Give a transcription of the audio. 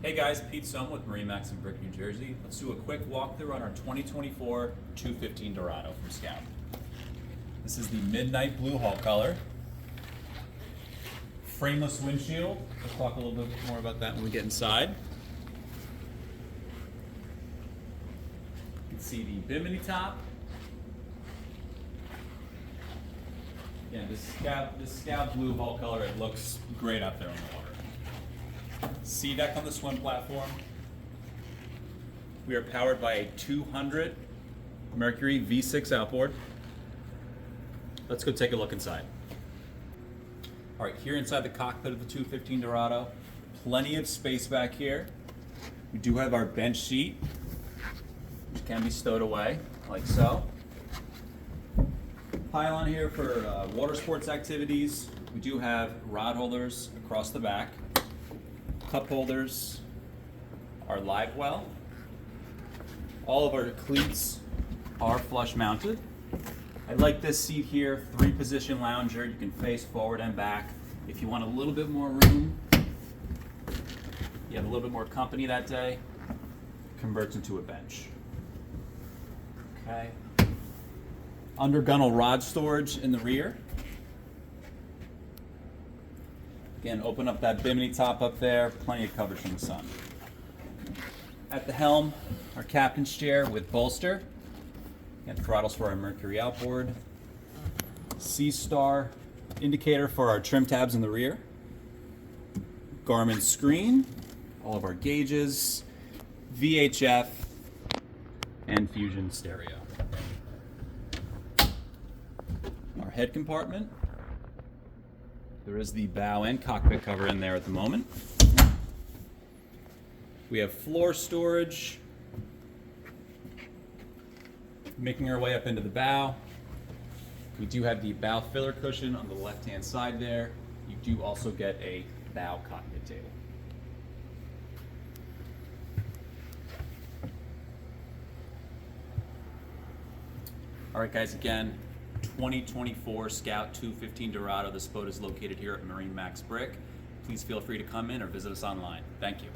Hey guys, Pete Sohm with MarineMax Brick, New Jersey. Let's do a quick walkthrough on our 2024 215 Dorado from Scout. This is the midnight blue hull color. Frameless windshield. We'll talk a little bit more about that when we get inside. You can see the bimini top. Again, this Scout blue hull color, it looks great out there on the water. Sea deck on the swim platform. We are powered by a 200 Mercury V6 outboard. Let's go take a look inside. All right, here inside the cockpit of the 215 Dorado, plenty of space back here. We do have our bench seat, which can be stowed away, like so. Pylon here for water sports activities. We do have rod holders across the back. Cup holders, our live well. All of our cleats are flush mounted. I like this seat here, 3-position lounger. You can face forward and back. If you want a little bit more room, you have a little bit more company that day, converts into a bench. Okay. Under gunnel rod storage in the rear. Again, open up that bimini top up there, plenty of coverage from the sun. At the helm, our captain's chair with bolster. Again, throttles for our Mercury outboard. Sea Star indicator for our trim tabs in the rear. Garmin screen, all of our gauges, VHF, and Fusion stereo. Our head compartment. There is the bow and cockpit cover in there at the moment. We have floor storage. Making our way up into the bow. We do have the bow filler cushion on the left-hand side there. You do also get a bow cockpit table. All right, guys, again, 2024 Scout 215 Dorado. This boat is located here at MarineMax Brick. Please feel free to come in or visit us online. Thank you.